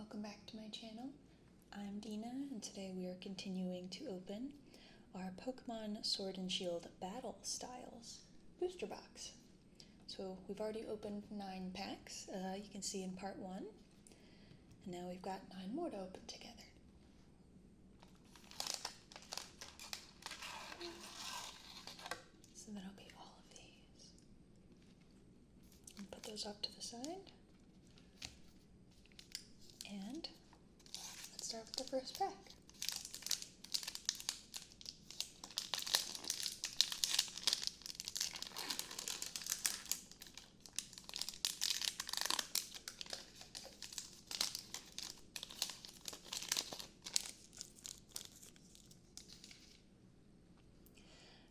welcome back to my channel. I'm Dina, and today we are continuing to open our Pokemon Sword and Shield Battle Styles booster box. So we've already opened 9 packs, you can see in part 1, and now we've got 9 more to open together. So that'll be all of these. And put those off to the side. And let's start with the first pack.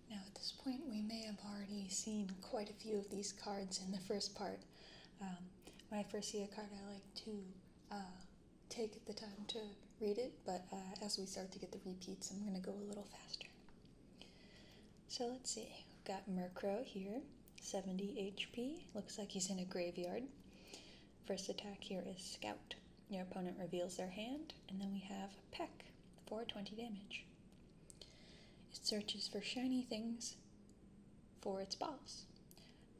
Now at this point we may have already seen quite a few of these cards in the first part. When I first see a card I like to take the time to read it, but as we start to get the repeats, I'm going to go a little faster. So let's see, we've got Murkrow here, 70 HP, looks like he's in a graveyard. First attack here is Scout. Your opponent reveals their hand, and then we have Peck for 20 damage. It searches for shiny things for its boss.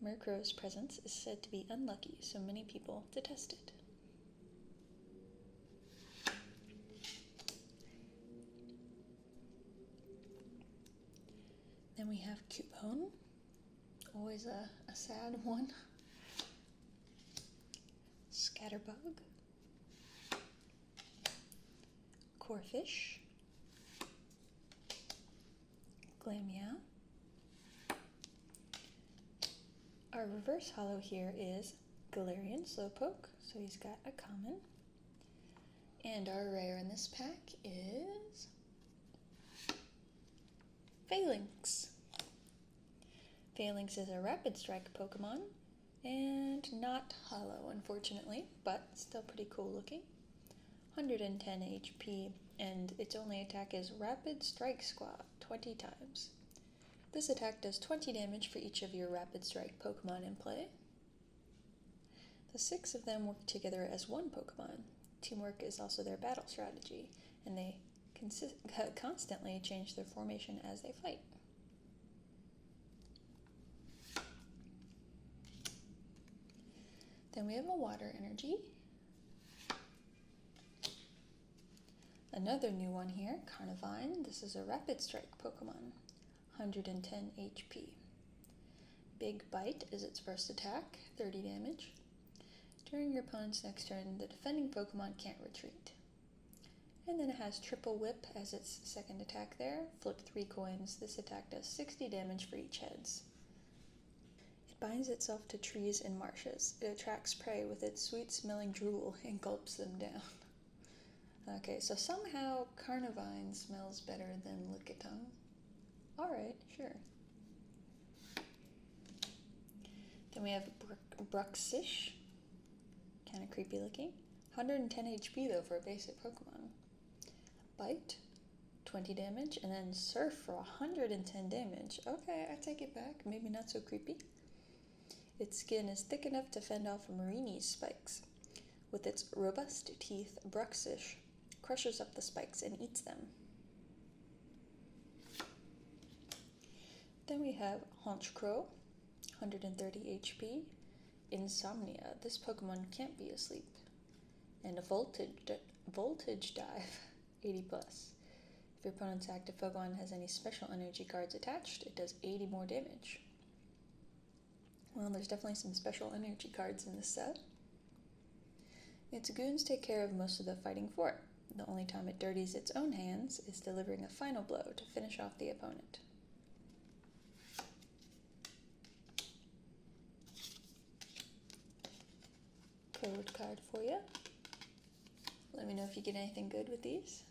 Murkrow's presence is said to be unlucky, so many people detest it. Then we have Cubone, always a sad one. Scatterbug, Corphish, Glameow. Our reverse holo here is Galarian Slowpoke, so he's got a common. And our rare in this pack is Phalanx. Phalanx is a Rapid Strike Pokemon, and not holo, unfortunately, but still pretty cool looking. 110 HP, and its only attack is Rapid Strike Squad 20 times. This attack does 20 damage for each of your Rapid Strike Pokemon in play. The 6 of them work together as one Pokemon. Teamwork is also their battle strategy, and they constantly change their formation as they fight. Then we have a water energy. Another new one here, Carnivine. This is a Rapid Strike Pokemon, 110 HP. Big Bite is its first attack, 30 damage. During your opponent's next turn, the defending Pokemon can't retreat. And then it has Triple Whip as its second attack there. Flip 3 coins. This attack does 60 damage for each heads. It binds itself to trees and marshes. It attracts prey with its sweet-smelling drool and gulps them down. Okay, so somehow Carnivine smells better than Lickitung. Alright, sure. Then we have Bruxish. Kind of creepy looking. 110 HP though for a basic Pokemon. Bite, 20 damage, and then Surf for 110 damage. Okay, I take it back. Maybe not so creepy. Its skin is thick enough to fend off Marini's spikes. With its robust teeth, Bruxish crushes up the spikes and eats them. Then we have Honchkrow, 130 HP. Insomnia. This Pokemon can't be asleep. And a Voltage Dive, 80 plus. If your opponent's active Pokemon has any special energy cards attached, it does 80 more damage. Well, there's definitely some special energy cards in this set. Its goons take care of most of the fighting for it. The only time it dirties its own hands is delivering a final blow to finish off the opponent. Code card for you. Let me know if you get anything good with these.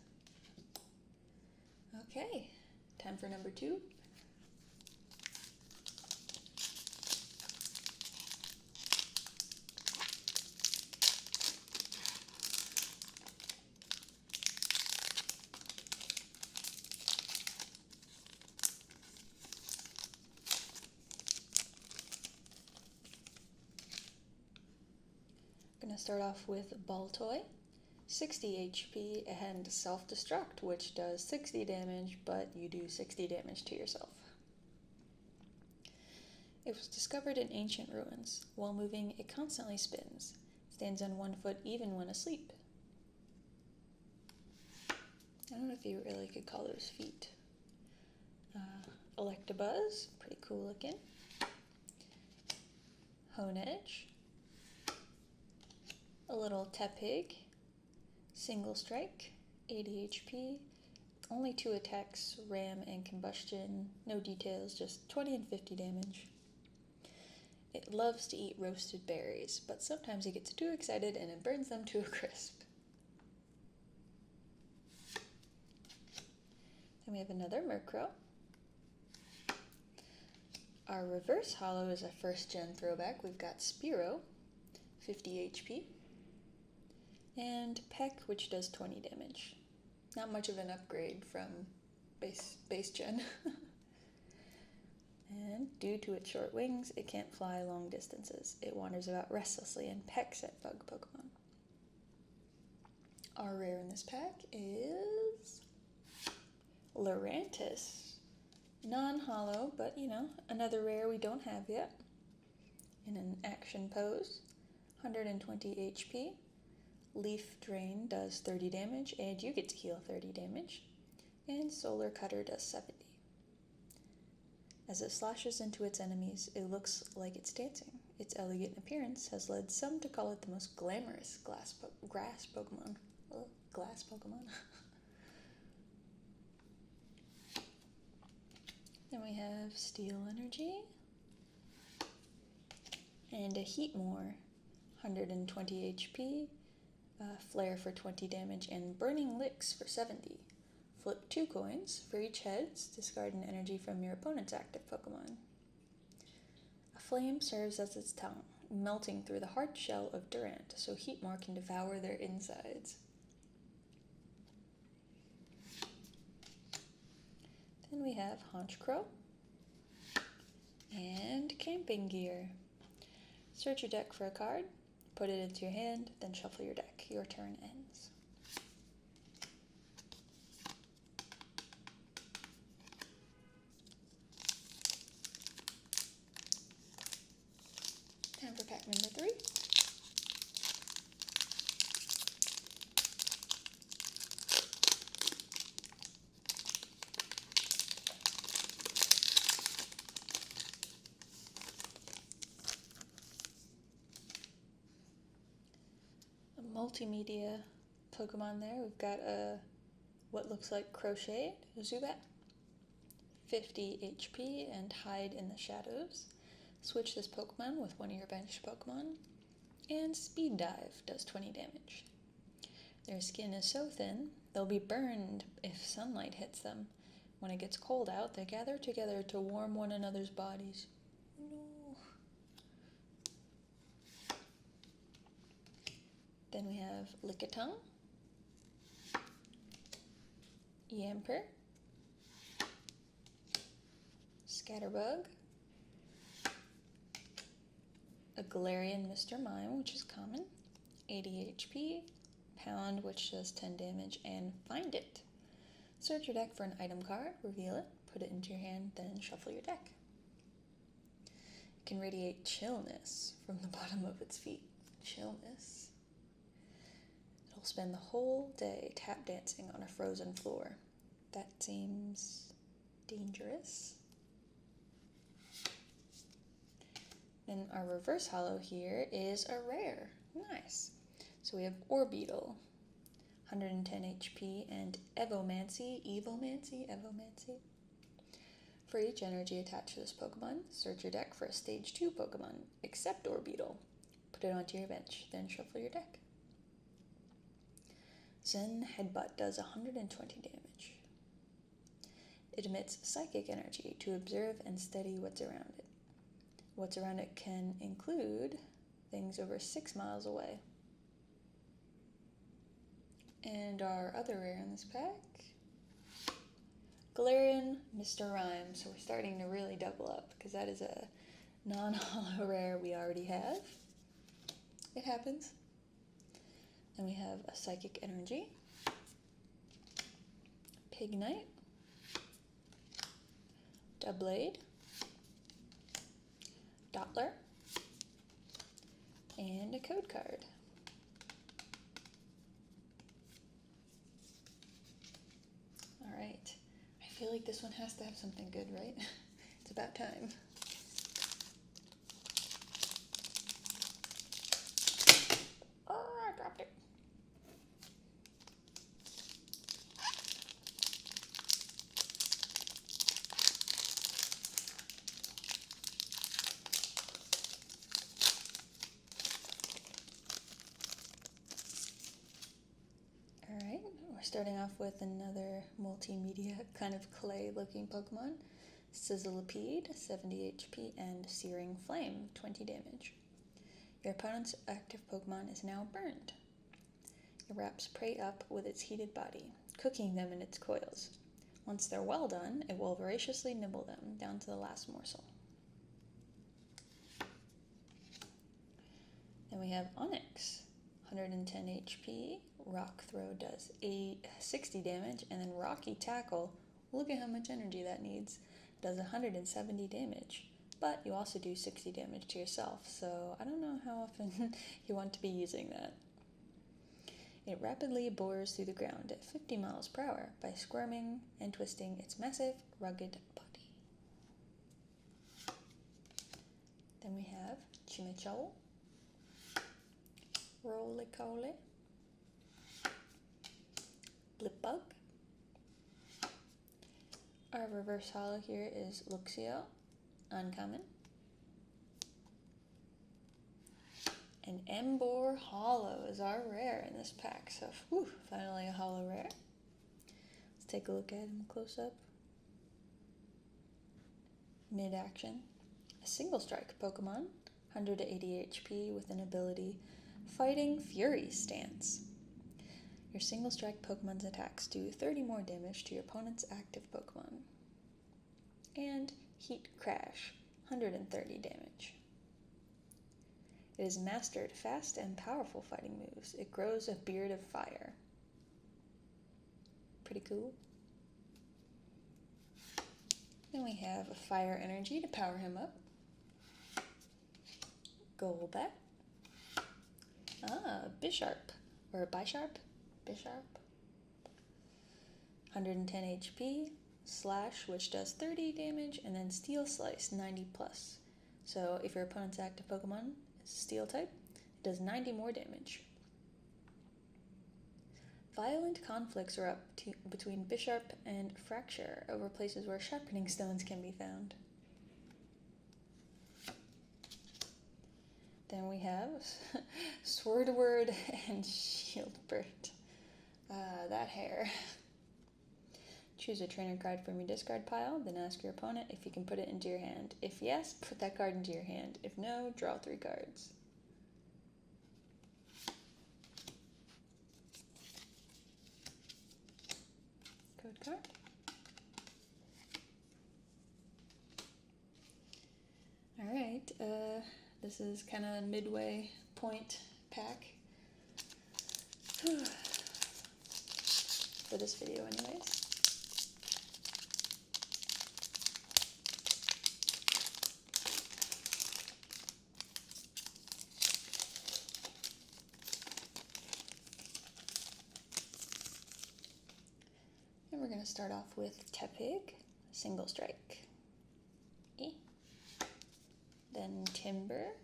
Okay, time for number 2. I'm going to start off with Baltoy, 60 HP, and Self-Destruct, which does 60 damage, but you do 60 damage to yourself. It was discovered in ancient ruins. While moving, it constantly spins. Stands on one foot even when asleep. I don't know if you really could call those feet. Electabuzz, pretty cool looking. Honedge. A little Tepig. Single Strike, 80 HP. Only 2 attacks, ram and combustion. No details, just 20 and 50 damage. It loves to eat roasted berries, but sometimes it gets too excited and it burns them to a crisp. Then we have another Murkrow. Our reverse holo is a first gen throwback. We've got Spearow, 50 HP. And Peck, which does 20 damage. Not much of an upgrade from base gen. And due to its short wings, it can't fly long distances. It wanders about restlessly and pecks at bug Pokemon. Our rare in this pack is Lurantis. Non-holo, but another rare we don't have yet. In an action pose, 120 HP. Leaf Drain does 30 damage, and you get to heal 30 damage. And Solar Cutter does 70. As it slashes into its enemies, it looks like it's dancing. Its elegant appearance has led some to call it the most glamorous grass Pokemon. Glass Pokemon. Then we have Steel Energy. And a Heatmore, 120 HP. Flare for 20 damage, and Burning Licks for 70. Flip 2 coins. For each heads, discard an energy from your opponent's active Pokemon. A flame serves as its tongue, melting through the hard shell of Durant, so Heatmore can devour their insides. Then we have Honchkrow and Camping Gear. Search your deck for a card, put it into your hand, then shuffle your deck. Your turn ends. Time for pack number 3. Multimedia Pokemon there. We've got what looks like Crochet, Zubat, 50 HP, and Hide in the Shadows. Switch this Pokemon with one of your bench Pokemon. And Speed Dive does 20 damage. Their skin is so thin, they'll be burned if sunlight hits them. When it gets cold out, they gather together to warm one another's bodies. Then we have Lickitung, Yamper, Scatterbug, a Galarian Mr. Mime, which is common, 80 HP, Pound, which does 10 damage, and Find It. Search your deck for an item card, reveal it, put it into your hand, then shuffle your deck. It can radiate chillness from the bottom of its feet. Chillness. It'll spend the whole day tap dancing on a frozen floor. That seems dangerous. Then our reverse holo here is a rare. Nice. So we have Orbeetle, 110 HP, and Evomancy. For each energy attached to this Pokemon, search your deck for a Stage 2 Pokemon, except Orbeetle. Put it onto your bench, then shuffle your deck. Zen Headbutt does 120 damage. It emits psychic energy to observe and steady what's around it. What's around it can include things over 6 miles away. And our other rare in this pack, Galarian Mr. Rhyme. So we're starting to really double up because that is a non-holo rare we already have. It happens. Then we have a Psychic Energy, Pignite, Doublade, Doppler, and a code card. All right, I feel like this one has to have something good, right? It's about time. Oh, I dropped it. Alright, we're starting off with another multimedia kind of clay-looking Pokemon. Sizzlipede, 70 HP, and Searing Flame, 20 damage. Your opponent's active Pokemon is now burned. It wraps prey up with its heated body, cooking them in its coils. Once they're well done, it will voraciously nibble them down to the last morsel. Then we have Onix, 110 HP, Rock Throw does 60 damage, and then Rocky Tackle, look at how much energy that needs, does 170 damage. But you also do 60 damage to yourself, so I don't know how often you want to be using that. It rapidly bores through the ground at 50 miles per hour by squirming and twisting its massive, rugged body. Then we have Chimichou, Roly-Coly, Blipbug. Our reverse holo here is Luxio, uncommon. And Emboar Holo is our rare in this pack, so finally a holo rare. Let's take a look at him close up. Mid-action. A single strike Pokemon, 180 HP with an ability Fighting Fury stance. Your single strike Pokemon's attacks do 30 more damage to your opponent's active Pokemon. And Heat Crash, 130 damage. It has mastered fast and powerful fighting moves. It grows a beard of fire. Pretty cool. Then we have a Fire Energy to power him up. Golbat. Bisharp. Or Bisharp? Bisharp. 110 HP. Slash, which does 30 damage, and then Steel Slice, 90 plus. So if your opponent's active Pokemon is Steel type, it does 90 more damage. Violent conflicts are up between Bisharp and Fracture over places where sharpening stones can be found. Then we have Swordward and Shieldbird. That hair. Choose a trainer card from your discard pile, then ask your opponent if you can put it into your hand. If yes, put that card into your hand. If no, draw 3 cards. Code card. Alright, this is kind of a midway point pack. For this video anyways. And we're going to start off with Tepig, single strike. Then Timber,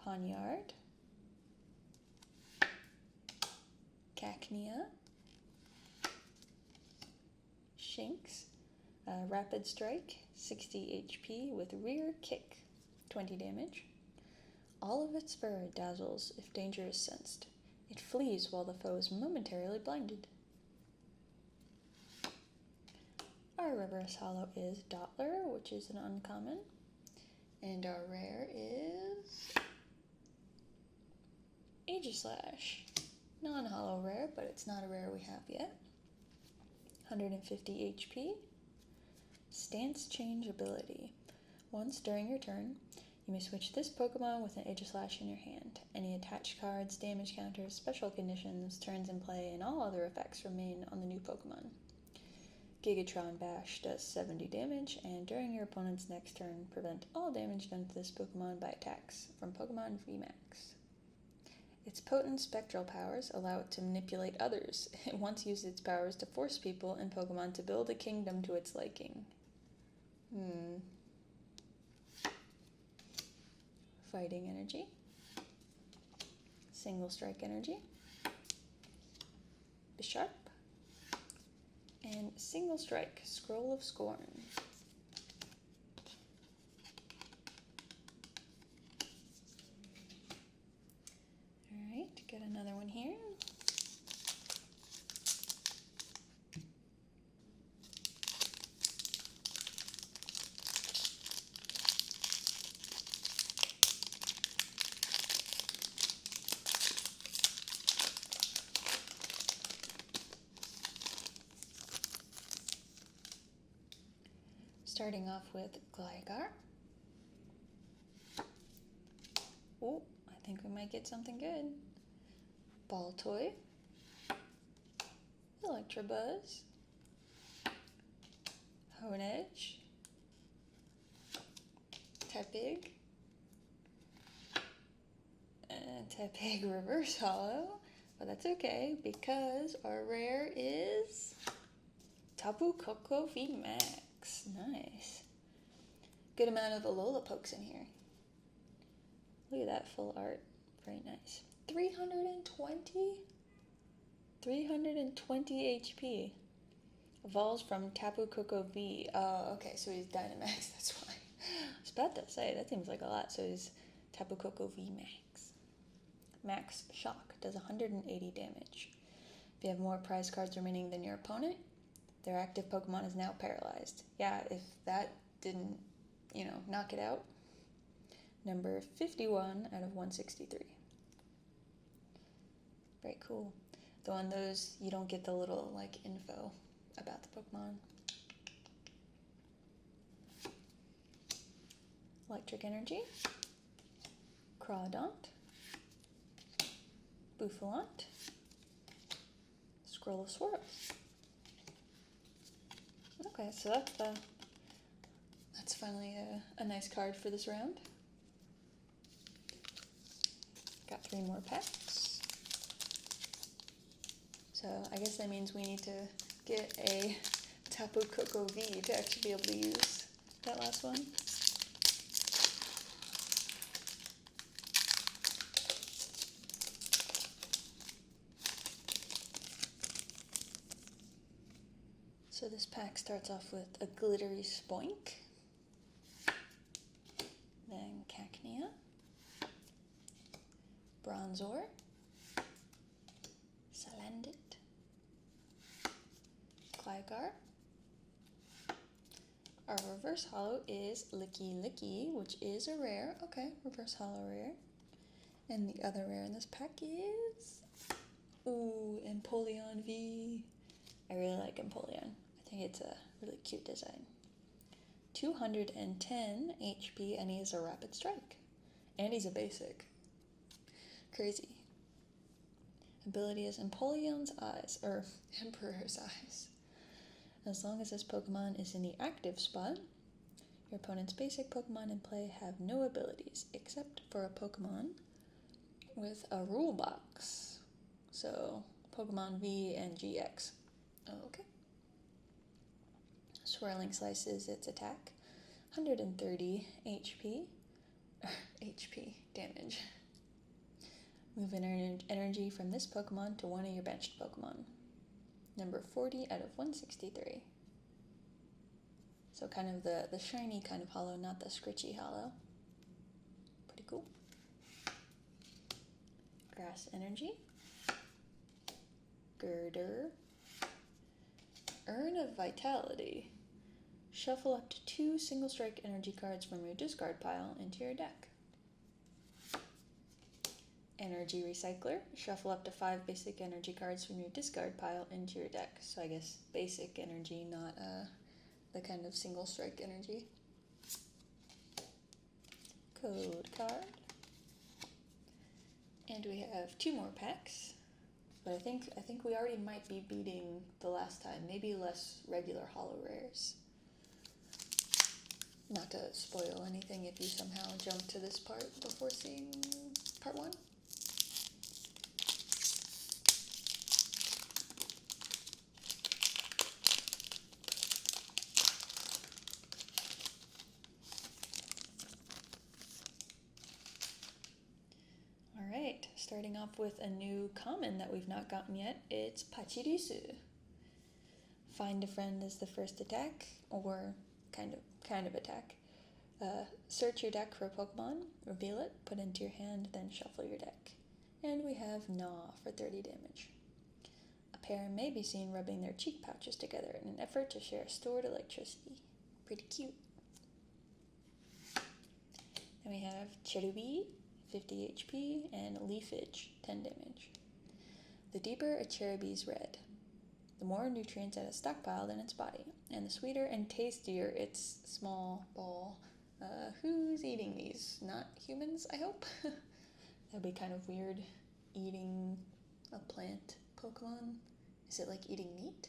Poniard, Cacnea, Shinx, Rapid Strike, 60 HP with Rear Kick, 20 damage. All of its fur dazzles if danger is sensed. It flees while the foe is momentarily blinded. Our reverse holo is Doppler, which is an uncommon. And our rare is Aegislash. Non-holo rare, but it's not a rare we have yet. 150 HP. Stance change ability. Once during your turn, You may switch this Pokemon with an Aegislash in your hand. Any attached cards, damage counters, special conditions, turns in play, and all other effects remain on the new Pokemon. Gigatron Bash does 70 damage, and during your opponent's next turn, prevent all damage done to this Pokemon by attacks from Pokemon VMAX. Its potent spectral powers allow it to manipulate others. It once used its powers to force people and Pokemon to build a kingdom to its liking. Fighting Energy. Single Strike Energy. Bisharp. And Single Strike, Scroll of Scorn. Alright, get another one here. Starting off with Gligar. Oh, I think we might get something good. Baltoy. Electabuzz. Honedge. Tepig. Tepig Reverse Hollow. But that's okay because our rare is Tapu Koko VMAX. Nice. Good amount of Alola pokes in here. Look at that full art. Very nice. 320? 320 HP. Evolves from Tapu Koko V. Oh, okay, so he's Dynamax, that's why. I was about to say, that seems like a lot. So he's Tapu Koko V Max. Max Shock does 180 damage. If you have more prize cards remaining than your opponent, their active Pokemon is now paralyzed. Yeah, if that didn't, knock it out. Number 51 out of 163. Very cool. Though on those, you don't get the little, info about the Pokemon. Electric Energy. Crawdaunt. Buffalant. Scroll of Swirls. Okay, so that's finally a nice card for this round. Got 3 more packs. So I guess that means we need to get a Tapu Koko V to actually be able to use that last one. So this pack starts off with a glittery Spoink, then Cacnea, Bronzor, Salandit, Gligar. Our reverse holo is Licky Licky, which is a rare. Okay, reverse holo rare. And the other rare in this pack is Empoleon V. I really like Empoleon. I think it's a really cute design. 210 HP, and he's a Rapid Strike. And he's a basic. Crazy. Ability is Empoleon's Eyes, or Emperor's Eyes. As long as this Pokemon is in the active spot, your opponent's basic Pokemon in play have no abilities, except for a Pokemon with a rule box. So, Pokemon V and GX. Okay. Swirling Slice is its attack. 130 HP. HP damage. Move energy from this Pokemon to one of your benched Pokemon. Number 40 out of 163. So kind of the shiny kind of holo, not the scritchy holo. Pretty cool. Grass Energy. Girder. Urn of Vitality. Shuffle up to 2 single strike energy cards from your discard pile into your deck. Energy Recycler. Shuffle up to 5 basic energy cards from your discard pile into your deck. So I guess basic energy, not the kind of single strike energy. code card. And we have 2 more packs. But I think we already might be beating the last time. Maybe less regular holo rares. Not to spoil anything if you somehow jump to this part before seeing part 1. Alright, starting off with a new common that we've not gotten yet. It's Pachirisu. Find a friend is the first attack, or kind of attack. Search your deck for a Pokemon, reveal it, put it into your hand, then shuffle your deck. And we have Gnaw for 30 damage. A pair may be seen rubbing their cheek pouches together in an effort to share stored electricity. Pretty cute. Then we have Cherubi, 50 HP, and Leafage, 10 damage. The deeper a Cherubi's red, the more nutrients it has stockpiled in its body, and the sweeter and tastier its small ball. Who's eating these? Not humans, I hope? That'd be kind of weird, eating a plant Pokemon. Is it like eating meat?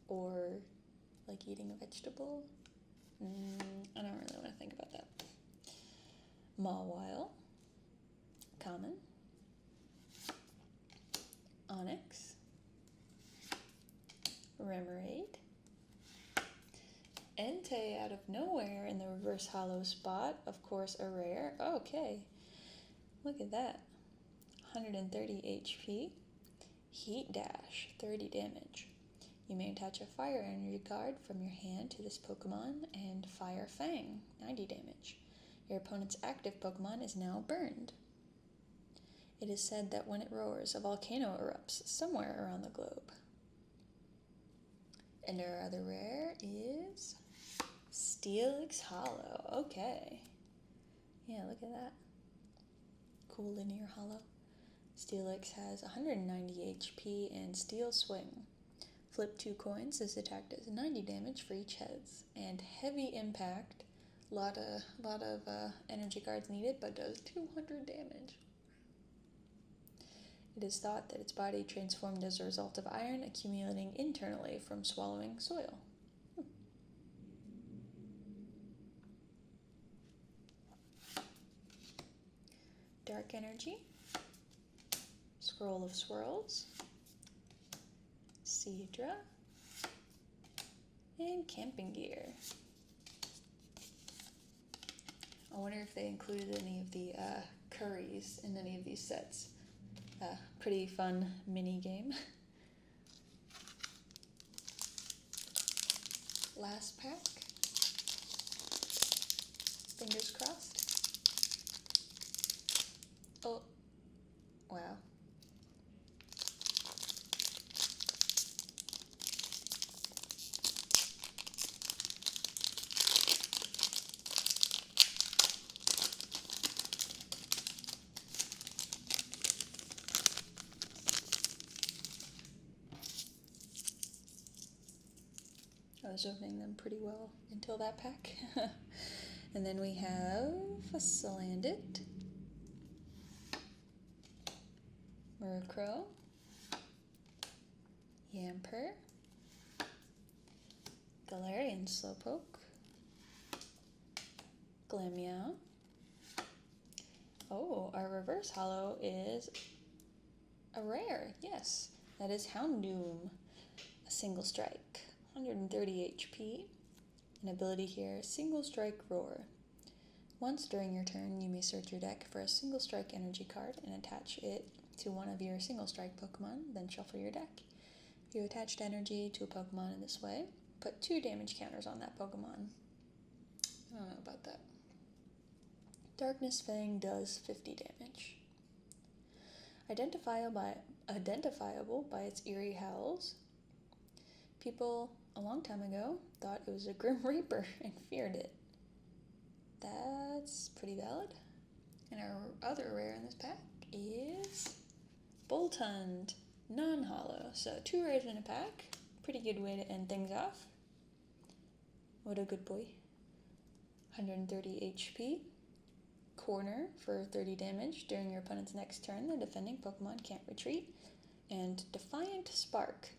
Or like eating a vegetable? I don't really want to think about that. Mawile, common. Onyx, Remoraid, Entei out of nowhere in the reverse holo spot, of course a rare. Okay, look at that. 130 HP. Heat Dash, 30 damage. You may attach a fire energy card from your hand to this Pokemon, and Fire Fang, 90 damage. Your opponent's active Pokemon is now burned. It is said that when it roars, a volcano erupts somewhere around the globe. And our other rare is Steelix Holo. Okay. Yeah, look at that. Cool linear holo. Steelix has 190 HP and Steel Swing. Flip 2 coins. This attack does 90 damage for each heads. And Heavy Impact. Lot of energy cards needed, but does 200 damage. It is thought that its body transformed as a result of iron accumulating internally from swallowing soil. Dark Energy, Scroll of Swirls, Seadra, and Camping Gear. I wonder if they included any of the curries in any of these sets. Pretty fun mini game. Last pack. Fingers crossed. Oh, wow. I was opening them pretty well until that pack. And then we have a Salandit, Murkrow, Yamper, Galarian Slowpoke, Glameow. Oh, our reverse holo is a rare, yes. That is Houndoom, a single strike, 130 HP. An ability here, Single Strike Roar. Once during your turn, you may search your deck for a Single Strike energy card and attach it to one of your Single Strike Pokemon, then shuffle your deck. If you attached energy to a Pokemon in this way, put 2 damage counters on that Pokemon. I don't know about that. Darkness Fang does 50 damage. Identifiable by its eerie howls. People a long time ago thought it was a Grim Reaper and feared it. That's pretty valid. And our other rare in this pack is Boltund, non-holo. So 2 rares in a pack. Pretty good way to end things off. What a good boy. 130 HP. corner for 30 damage. During your opponent's next turn, the defending Pokemon can't retreat. And Defiant Spark,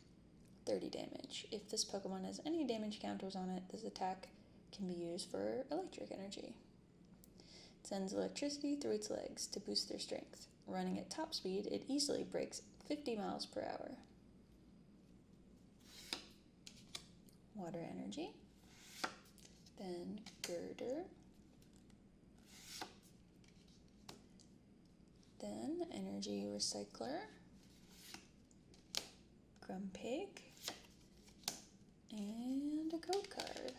30 damage. If this Pokemon has any damage counters on it, this attack can be used for electric energy. It sends electricity through its legs to boost their strength. Running at top speed, it easily breaks 50 miles per hour. Water energy. Then Girder. Then Energy Recycler. Grumpig. And a code card.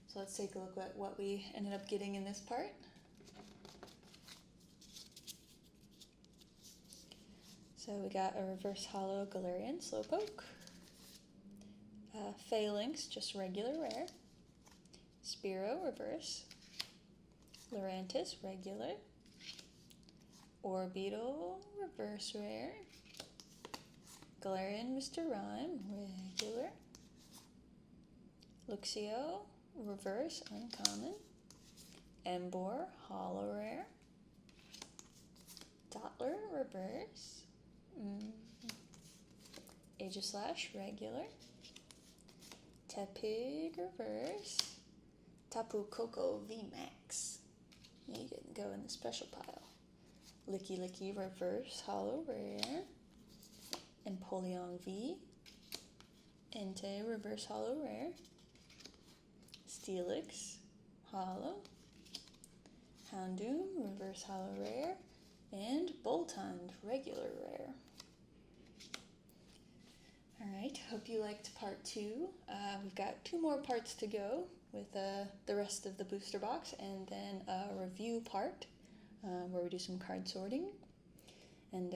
So let's take a look at what we ended up getting in this part. So we got a reverse holo Galarian Slowpoke. Phalanx, just regular rare. Spearow, reverse. Lurantis, regular. Orbeetle, reverse rare. Galarian Mr. Rhyme, regular. Luxio, reverse, uncommon. Emboar, holo rare. Dottler, reverse. Aegislash, regular. Tepig, reverse. Tapu Koko VMAX. You can go in the special pile. Licky Licky, reverse, holo rare. Empoleon V. Entei, reverse, holo rare. Steelix, holo. Houndoom, reverse, holo rare. And Boltund, regular rare. Alright, hope you liked part 2. We've got 2 more parts to go with the rest of the booster box, and then a review part where we do some card sorting. And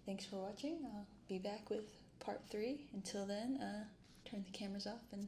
thanks for watching. I'll be back with part 3. Until then, turn the cameras off and